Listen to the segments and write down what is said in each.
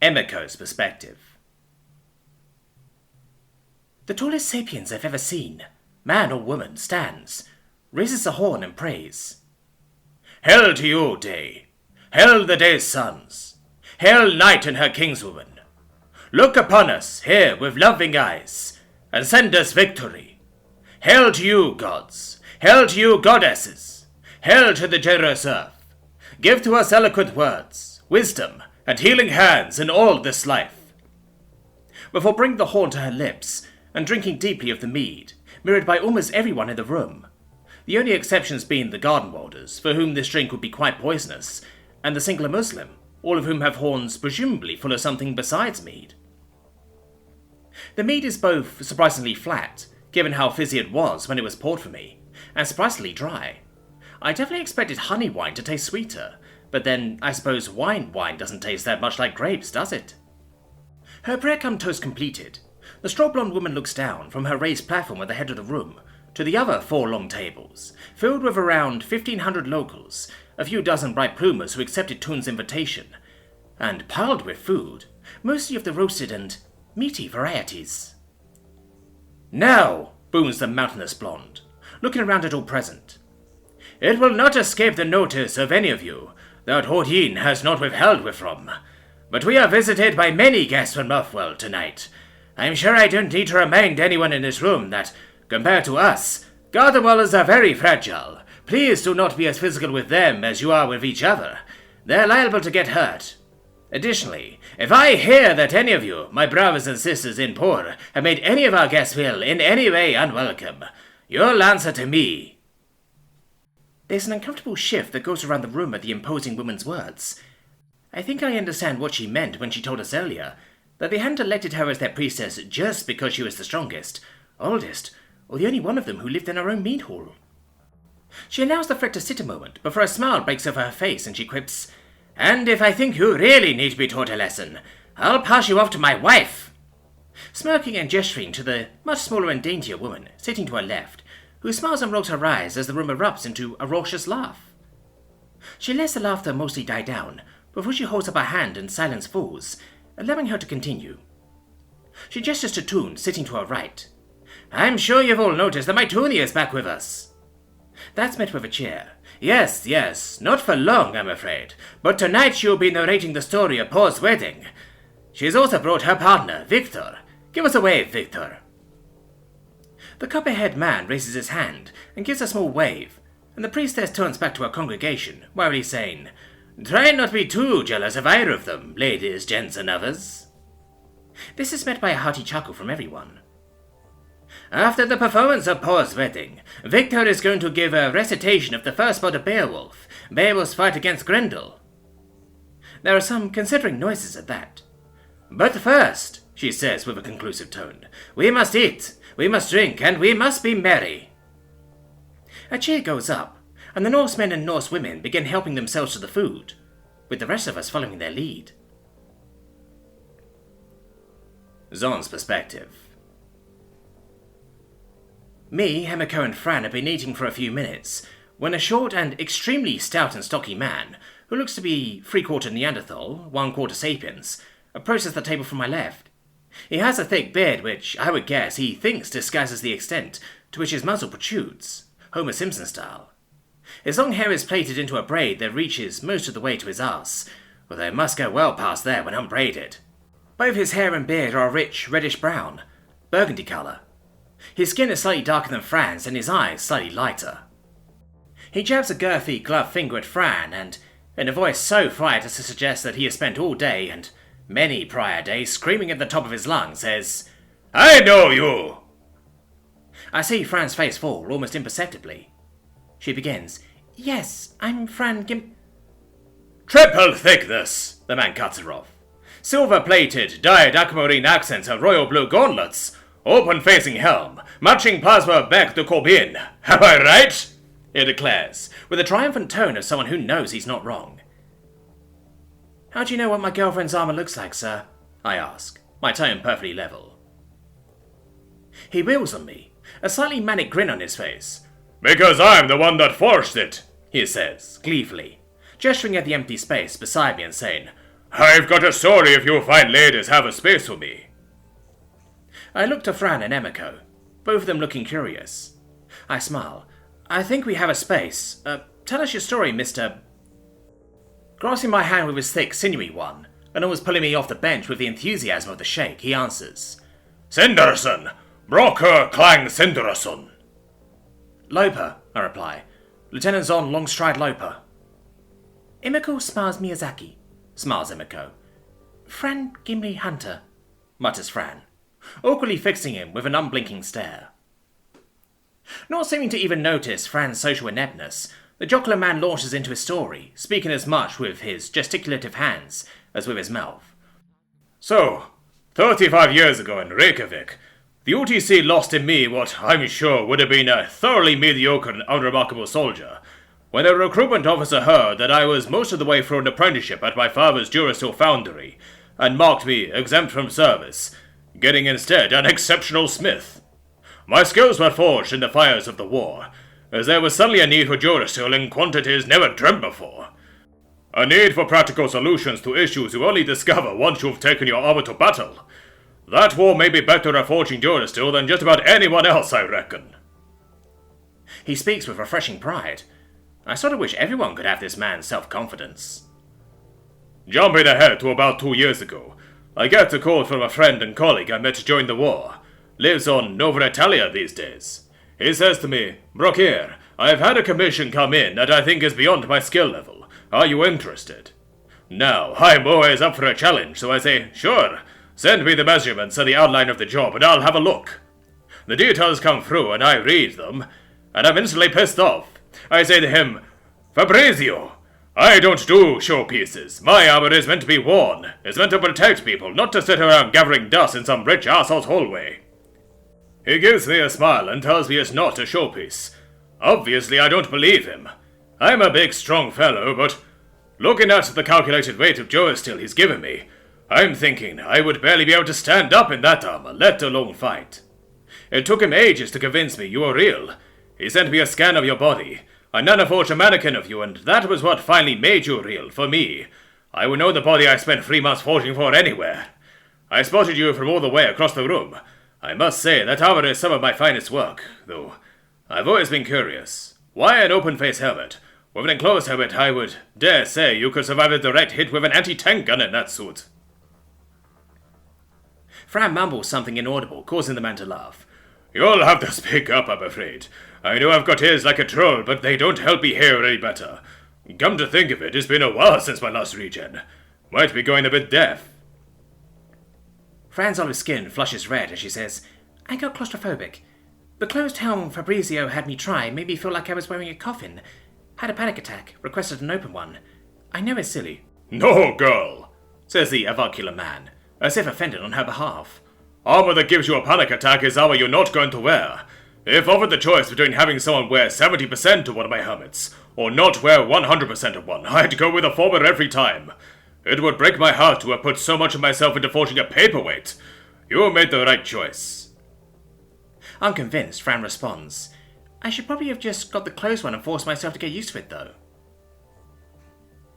Emiko's perspective. The tallest sapiens I've ever seen, man or woman, stands, raises a horn and prays. Hail to you, day! Hail the day's sons! Hail night and her kingswoman! Look upon us here with loving eyes, and send us victory. Hail to you, gods! Hail to you, goddesses! Hail to the generous earth! Give to us eloquent words, wisdom, and healing hands in all this life. Before bringing the horn to her lips, and drinking deeply of the mead, mirrored by almost everyone in the room, the only exceptions being the garden warders, for whom this drink would be quite poisonous, and the singular Muslim, all of whom have horns presumably full of something besides mead. The mead is both surprisingly flat, given how fizzy it was when it was poured for me, and surprisingly dry. I definitely expected honey wine to taste sweeter, but then I suppose wine doesn't taste that much like grapes, does it? Her prayer cum toast completed, the straw-blonde woman looks down from her raised platform at the head of the room to the other 4 long tables, filled with around 1,500 locals, a few dozen bright plumers who accepted Toon's invitation, and piled with food, mostly of the roasted and meaty varieties. Now, booms the mountainous blonde, looking around at all present, it will not escape the notice of any of you that Hodin has not withheld with from, but we are visited by many guests from Muffwell tonight. I'm sure I don't need to remind anyone in this room that, compared to us, garden dwellers are very fragile. Please do not be as physical with them as you are with each other. They're liable to get hurt. Additionally, if I hear that any of you, my brothers and sisters in Poor, have made any of our guests feel in any way unwelcome, you'll answer to me. There's an uncomfortable shift that goes around the room at the imposing woman's words. I think I understand what she meant when she told us earlier that they hadn't elected her as their priestess just because she was the strongest, oldest, or the only one of them who lived in her own mead hall. She allows the threat to sit a moment before a smile breaks over her face and she quips, "And if I think you really need to be taught a lesson, I'll pass you off to my wife." Smirking and gesturing to the much smaller and daintier woman sitting to her left, who smiles and rolls her eyes as the room erupts into a raucous laugh. She lets the laughter mostly die down before she holds up her hand and silence falls, allowing her to continue. She gestures to Toon, sitting to her right. "I'm sure you've all noticed that my Toonie is back with us." That's met with a cheer. Yes, not for long, I'm afraid, but tonight she'll be narrating the story of Paul's wedding. She's also brought her partner, Victor. Give us a wave, Victor. The copper-haired man raises his hand and gives a small wave, and the priestess turns back to her congregation, warily saying, "Try not to be too jealous of either of them, ladies, gents, and others." This is met by a hearty chuckle from everyone. After the performance of Paul's wedding, Victor is going to give a recitation of the first part of Beowulf's fight against Grendel. There are some considering noises at that. "But first," she says with a conclusive tone, "we must eat, we must drink, and we must be merry." A cheer goes up, and the Norsemen and Norse women begin helping themselves to the food, with the rest of us following their lead. Zon's perspective. Me, Hemiko, and Fran have been eating for a few minutes, when a short and extremely stout and stocky man, who looks to be 3/4 Neanderthal, 1/4 Sapiens, approaches the table from my left. He has a thick beard which, I would guess, he thinks disguises the extent to which his muzzle protrudes, Homer Simpson style. His long hair is plaited into a braid that reaches most of the way to his arse, although it must go well past there when unbraided. Both his hair and beard are a rich reddish-brown, burgundy colour. His skin is slightly darker than Fran's and his eyes slightly lighter. He jabs a girthy gloved finger at Fran and, in a voice so fried as to suggest that he has spent all day and many prior days screaming at the top of his lungs, says, "I know you!" I see Fran's face fall almost imperceptibly. She begins, "Yes, I'm Fran Gim—" "Triple thickness," the man cuts her off. "Silver-plated, dyed aquamarine accents and royal blue gauntlets. Open-facing helm, matching plasma back to Corbin. Am I right?" he declares, with a triumphant tone of someone who knows he's not wrong. "How do you know what my girlfriend's armour looks like, sir?" I ask, my tone perfectly level. He wheels on me, a slightly manic grin on his face. "Because I'm the one that forced it," he says, gleefully, gesturing at the empty space beside me and saying, I've got a story if you fine ladies have a space for me. I look to Fran and Emiko, both of them looking curious. I smile. I think we have a space. Tell us your story, Mr. Grasping my hand with his thick, sinewy one, and almost pulling me off the bench with the enthusiasm of the sheikh, he answers. Sinderson! Broker Clang Sinderson! Loper, I reply. Lieutenant Zon Longstride Loper. Emiko smiles Miyazaki, smiles Emiko. Fran Gimli Hunter, mutters Fran, awkwardly fixing him with an unblinking stare. Not seeming to even notice Fran's social ineptness, the jocular man launches into his story, speaking as much with his gesticulative hands as with his mouth. So, 35 years ago in Reykjavik, the UTC lost in me what I'm sure would have been a thoroughly mediocre and unremarkable soldier, when a recruitment officer heard that I was most of the way through an apprenticeship at my father's Duracell foundry, and marked me exempt from service, getting instead an exceptional smith. My skills were forged in the fires of the war, as there was suddenly a need for Duracell in quantities never dreamt before. A need for practical solutions to issues you only discover once you've taken your armor to battle. That war may be better at forging Duracell than just about anyone else, I reckon. He speaks with refreshing pride. I sort of wish everyone could have this man's self-confidence. Jumping ahead to about 2 years ago, I get a call from a friend and colleague I met during the war. Lives on Nova Italia these days. He says to me, Brokir, I've had a commission come in that I think is beyond my skill level. Are you interested? Now, I'm always up for a challenge, so I say, sure, send me the measurements and the outline of the job and I'll have a look. The details come through and I read them, and I'm instantly pissed off. I say to him, Fabrizio, I don't do showpieces. My armor is meant to be worn. It's meant to protect people, not to sit around gathering dust in some rich asshole's hallway. He gives me a smile and tells me it's not a showpiece. Obviously, I don't believe him. I'm a big, strong fellow, but looking at the calculated weight of Duracell he's given me, I'm thinking I would barely be able to stand up in that armor, let alone fight. It took him ages to convince me you were real. He sent me a scan of your body, a nanoforged mannequin of you, and that was what finally made you real, for me. I would know the body I spent 3 months forging for anywhere. I spotted you from all the way across the room. I must say, that armor is some of my finest work, though I've always been curious. Why an open-face helmet? With an enclosed helmet, I would dare say you could survive a direct hit with an anti-tank gun in that suit. Fran mumbles something inaudible, causing the man to laugh. You'll have to speak up, I'm afraid. I know I've got ears like a troll, but they don't help me hear any better. Come to think of it, it's been a while since my last regen. Might be going a bit deaf. Fran's olive skin flushes red as she says, I got claustrophobic. The closed helm Fabrizio had me try made me feel like I was wearing a coffin. Had a panic attack, requested an open one. I know it's silly. No, girl, says the avuncular man, as if offended on her behalf. Armor that gives you a panic attack is armor you're not going to wear. If offered the choice between having someone wear 70% of one of my helmets, or not wear 100% of one, I'd go with the former every time. It would break my heart to have put so much of myself into forging a paperweight. You made the right choice. Unconvinced, Fran responds, I should probably have just got the closed one and forced myself to get used to it, though.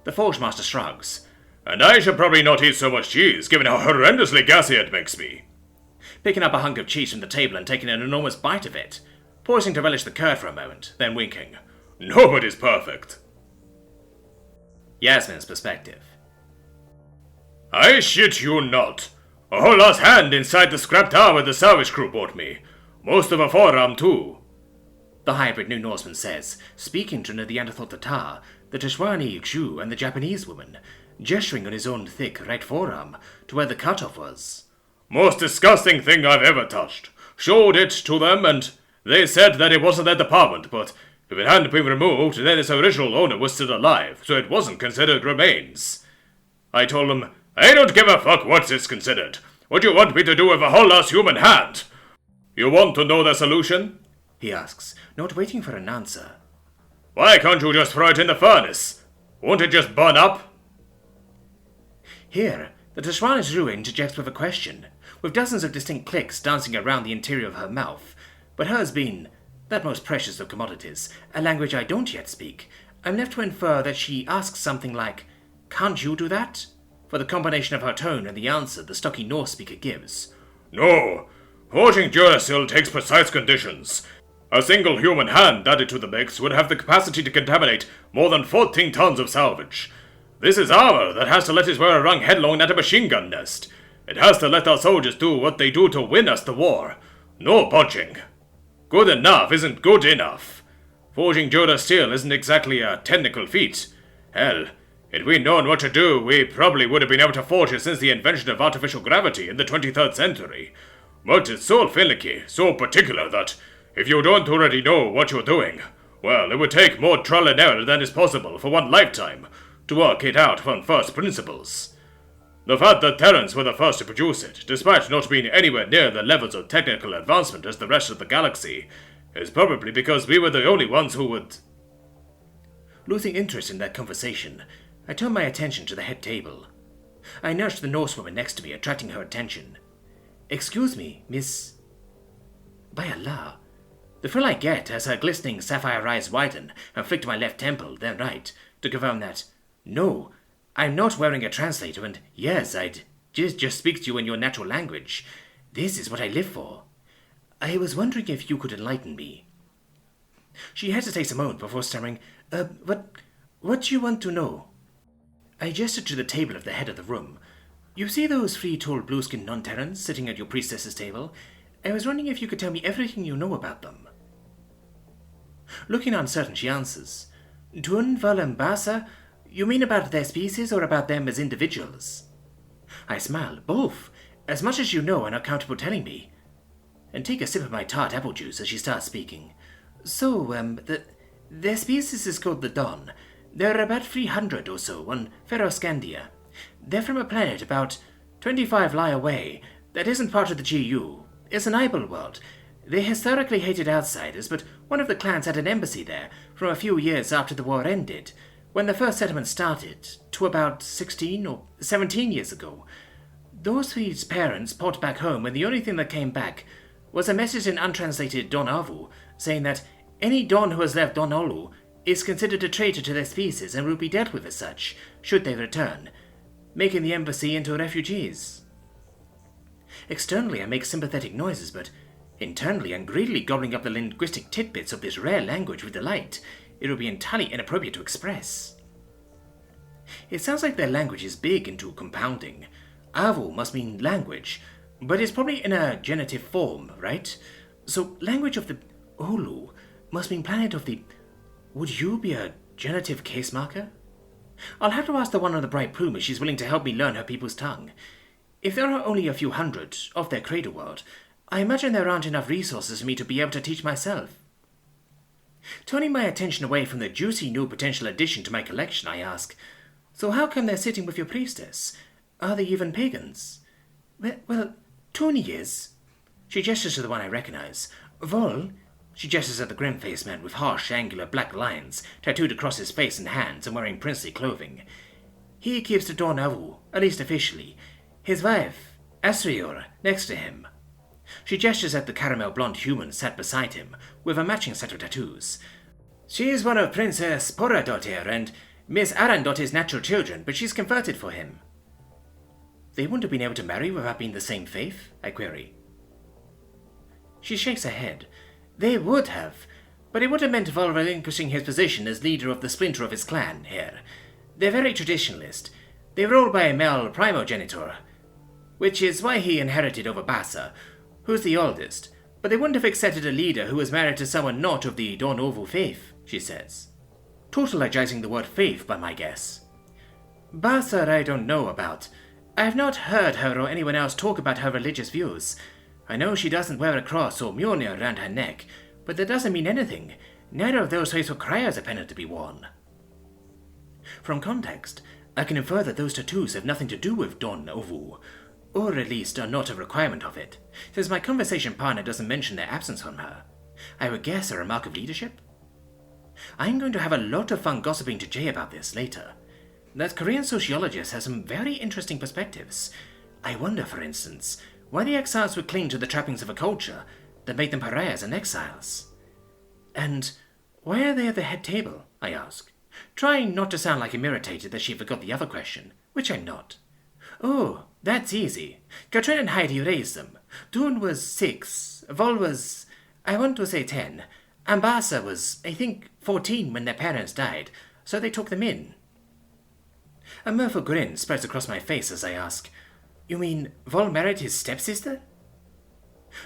The Forge Master shrugs. And I should probably not eat so much cheese, given how horrendously gassy it makes me. Picking up a hunk of cheese from the table and taking an enormous bite of it, pausing to relish the curd for a moment, then winking. Nobody's perfect. Yasmin's perspective. I shit you not. A whole last hand inside the scrap tower the salvage crew brought me. Most of a forearm, too. The hybrid New Norseman says, speaking to the Neanderthal Tatar, the Teshwani Jew and the Japanese woman, gesturing on his own thick right forearm to where the cutoff was. Most disgusting thing I've ever touched. Showed it to them and they said that it wasn't their department, but if it hadn't been removed, then its original owner was still alive, so it wasn't considered remains. I told them, I don't give a fuck what it's considered. What do you want me to do with a whole ass human hand? You want to know the solution? He asks, not waiting for an answer. Why can't you just throw it in the furnace? Won't it just burn up? Here, the Teshwana's Ru interjects with a question, with dozens of distinct clicks dancing around the interior of her mouth, but hers being, that most precious of commodities, a language I don't yet speak, I'm left to infer that she asks something like, can't you do that? for the combination of her tone and the answer the stocky Norse speaker gives. No, forging Duracell takes precise conditions. A single human hand added to the mix would have the capacity to contaminate more than 14 tons of salvage. This is armor that has to let us wear a rung headlong at a machine gun nest. It has to let our soldiers do what they do to win us the war. No budging. Good enough isn't good enough. Forging Duracell isn't exactly a technical feat. Hell, if we'd known what to do, we probably would have been able to forge it since the invention of artificial gravity in the 23rd century. But it's so finicky, so particular that if you don't already know what you're doing, well, it would take more trial and error than is possible for one lifetime to work it out from first principles. The fact that Terrans were the first to produce it, despite not being anywhere near the levels of technical advancement as the rest of the galaxy, is probably because we were the only ones who would... Losing interest in that conversation, I turned my attention to the head table. I nudged the Norsewoman next to me, attracting her attention. "Excuse me, Miss..." By Allah, the thrill I get as her glistening sapphire eyes widen and flick to my left temple, then right, to confirm that, no, I'm not wearing a translator, and yes, I'd just speak to you in your natural language. This is what I live for. I was wondering if you could enlighten me. She hesitates a moment before stammering, what do you want to know? I gestured to the table at the head of the room. You see those three tall blue-skinned non-Terrans sitting at your priestess's table? I was wondering if you could tell me everything you know about them. Looking uncertain, she answers, Tun Valambasa? You mean about their species or about them as individuals? I smile. Both. As much as you know and are comfortable telling me. And take a sip of my tart apple juice as she starts speaking. So, their species is called the Don. There are about 300 or so on Ferroscandia. They're from a planet about 25 light away that isn't part of the GU. It's an eyeball world. They historically hated outsiders, but one of the clans had an embassy there from a few years after the war ended, when the first settlement started, to about 16 or 17 years ago. Those three's parents popped back home, and the only thing that came back was a message in untranslated Don Avu, saying that any Don who has left Don Olu is considered a traitor to their species and will be dealt with as such, should they return, making the embassy into refugees. Externally I make sympathetic noises, but internally I'm greedily gobbling up the linguistic tidbits of this rare language with delight it would be entirely inappropriate to express. It sounds like their language is big into compounding. Avu must mean language, but it's probably in a genitive form, right? So language of the Olu must mean planet of the... Would you be a genitive case marker? I'll have to ask the one on the bright plume if she's willing to help me learn her people's tongue. If there are only a few hundred of their cradle world, I imagine there aren't enough resources for me to be able to teach myself. Turning my attention away from the juicy new potential addition to my collection, I ask, so how come they're sitting with your priestess? Are they even pagans? Well, Tony is. She gestures to the one I recognize. Vol, she gestures at the grim-faced man with harsh, angular black lines tattooed across his face and hands and wearing princely clothing. He keeps the Don Avu, at least officially. His wife, Asrior, next to him. She gestures at the caramel-blonde human sat beside him, with a matching set of tattoos. She is one of Princess Poradottir and Miss Arandottir's natural children, but she's converted for him. They wouldn't have been able to marry without being the same faith? I query. She shakes her head. They would have, but it would have meant Vol relinquishing his position as leader of the splinter of his clan here. They're very traditionalist. They rule by a male primogenitor, which is why he inherited over Bassa, who's the oldest, but they wouldn't have accepted a leader who was married to someone not of the Don Ovu faith, she says. Tautologizing the word faith by my guess. Bassa I don't know about. I have not heard her or anyone else talk about her religious views. I know she doesn't wear a cross or mjolnir around her neck, but that doesn't mean anything. Neither of those faiths requires a pennant to be worn. From context, I can infer that those tattoos have nothing to do with Don Ovu, or at least are not a requirement of it, since my conversation partner doesn't mention their absence from her. I would guess a remark of leadership? I'm going to have a lot of fun gossiping to Jay about this later. That Korean sociologist has some very interesting perspectives. I wonder, for instance, why the exiles would cling to the trappings of a culture that made them pariahs and exiles. And why are they at the head table, I ask, trying not to sound like I'm irritated that she forgot the other question, which I'm not. Oh, that's easy. Katrin and Heidi raised them. Dune was 6, Vol was, I want to say 10, and Basa was, I think, 14 when their parents died, so they took them in. A mirthful grin spreads across my face as I ask, You mean Vol married his stepsister?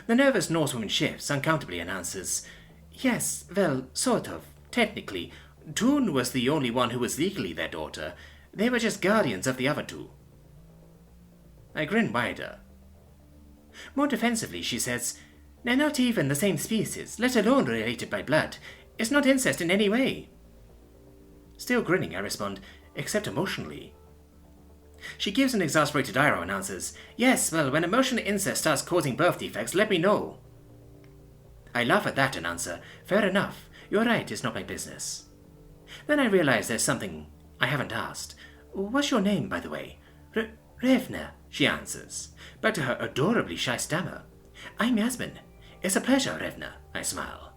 The nervous Norsewoman shifts uncomfortably and answers, Yes, well, sort of, technically. Dune was the only one who was legally their daughter. They were just guardians of the other two. I grin wider. More defensively, she says, They're not even the same species, let alone related by blood. It's not incest in any way. Still grinning, I respond, except emotionally. She gives an exasperated eye roll and answers, Yes, well, when emotional incest starts causing birth defects, let me know. I laugh at that and answer, Fair enough, you're right, it's not my business. Then I realize there's something I haven't asked. What's your name, by the way? Revna, she answers, back to her adorably shy stammer. I'm Yasmin. It's a pleasure, Revna, I smile.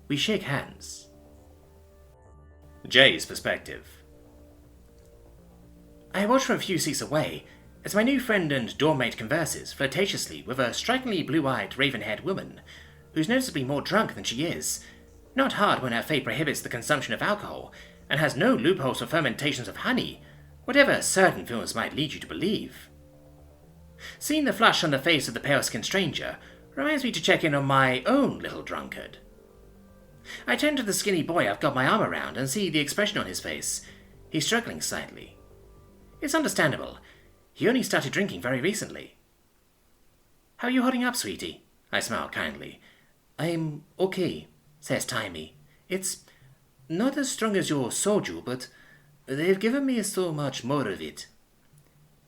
We shake hands. Jay's perspective. I watch from a few seats away as my new friend and doormate converses flirtatiously with a strikingly blue-eyed, raven-haired woman who's noticeably more drunk than she is, not hard when her fate prohibits the consumption of alcohol, and has no loopholes for fermentations of honey, whatever certain films might lead you to believe. Seeing the flush on the face of the pale-skinned stranger reminds me to check in on my own little drunkard. I turn to the skinny boy I've got my arm around and see the expression on his face. He's struggling slightly. It's understandable. He only started drinking very recently. How are you holding up, sweetie? I smile kindly. I'm okay, says Timey. It's not as strong as your soju, but they've given me so much more of it.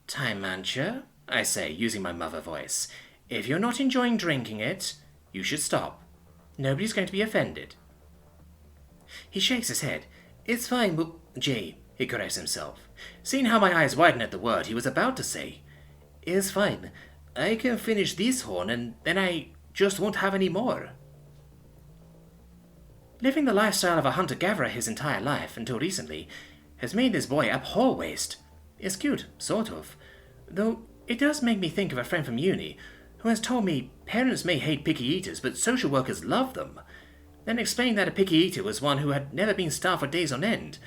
Time Mancha, I say, using my mother voice. If you're not enjoying drinking it, you should stop. Nobody's going to be offended. He shakes his head. It's fine, but Jay, he corrects himself. Seeing how my eyes widen at the word he was about to say. It's fine. I can finish this horn and then I just won't have any more. Living the lifestyle of a hunter-gatherer his entire life, until recently, has made this boy abhor waste. It's cute, sort of. Though it does make me think of a friend from uni who has told me parents may hate picky eaters, but social workers love them. Then explained that a picky eater was one who had never been starved for days on end,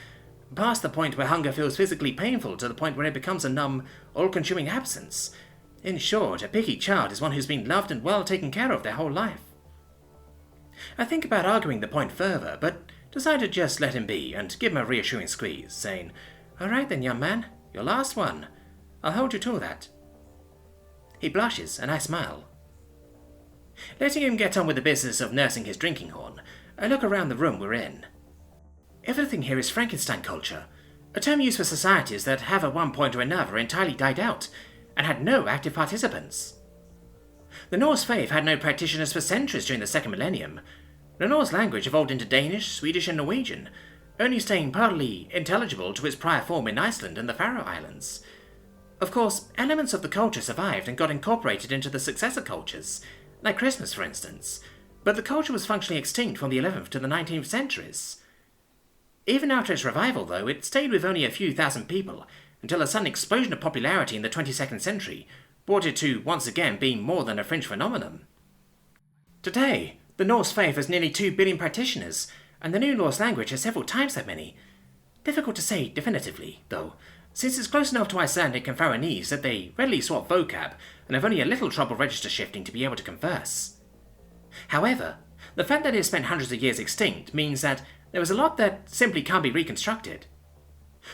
past the point where hunger feels physically painful to the point where it becomes a numb, all-consuming absence. In short, a picky child is one who's been loved and well taken care of their whole life. I think about arguing the point further, but decide to just let him be and give him a reassuring squeeze, saying, All right then, young man, your last one. I'll hold you to that. He blushes, and I smile. Letting him get on with the business of nursing his drinking horn, I look around the room we're in. Everything here is Frankenstein culture, a term used for societies that have at one point or another entirely died out, and had no active participants. The Norse faith had no practitioners for centuries during the second millennium. The Norse language evolved into Danish, Swedish and Norwegian, only staying partly intelligible to its prior form in Iceland and the Faroe Islands. Of course, elements of the culture survived and got incorporated into the successor cultures, like Christmas for instance, but the culture was functionally extinct from the 11th to the 19th centuries. Even after its revival, though, it stayed with only a few thousand people, until a sudden explosion of popularity in the 22nd century brought it to once again being more than a fringe phenomenon. Today, the Norse faith has nearly 2 billion practitioners, and the New Norse language has several times that many. Difficult to say definitively, though, since it's close enough to Icelandic and Faroese that they readily swap vocab and have only a little trouble register shifting to be able to converse. However, the fact that it has spent hundreds of years extinct means that there is a lot that simply can't be reconstructed.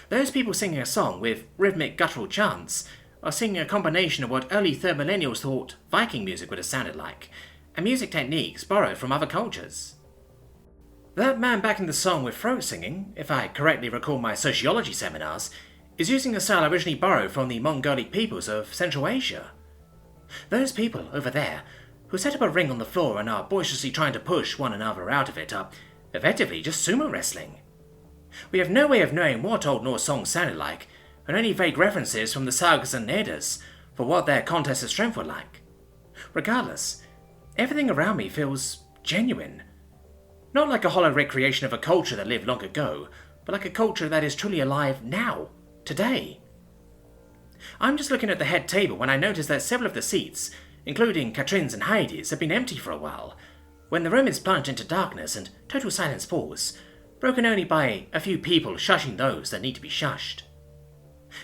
Those people singing a song with rhythmic guttural chants are singing a combination of what early third millennials thought Viking music would have sounded like, and music techniques borrowed from other cultures. That man backing the song with throat singing, if I correctly recall my sociology seminars, is using a style originally borrowed from the Mongolic peoples of Central Asia. Those people over there, who set up a ring on the floor and are boisterously trying to push one another out of it, are effectively just sumo wrestling. We have no way of knowing what Old Norse songs sounded like, and only vague references from the sagas and Eddas for what their contests of strength were like. Regardless, everything around me feels genuine. Not like a hollow recreation of a culture that lived long ago, but like a culture that is truly alive now, today. I'm just looking at the head table when I notice that several of the seats, including Katrin's and Heidi's, have been empty for a while. When the room is plunged into darkness and total silence falls, broken only by a few people shushing those that need to be shushed.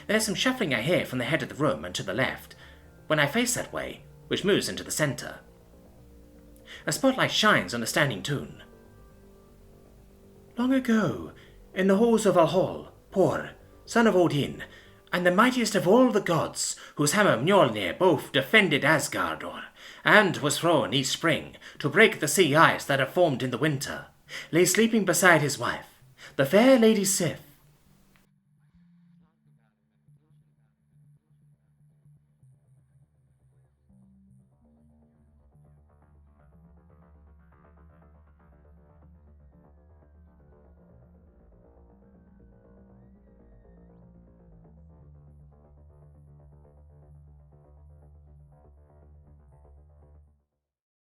There's some shuffling I hear from the head of the room and to the left, when I face that way, which moves into the centre. A spotlight shines on the standing tune. Long ago, in the halls of Valhall, Por, son of Odin, and the mightiest of all the gods, whose hammer Mjolnir both defended Asgardor, and was thrown each spring to break the sea ice that had formed in the winter, lay sleeping beside his wife, the fair Lady Sif,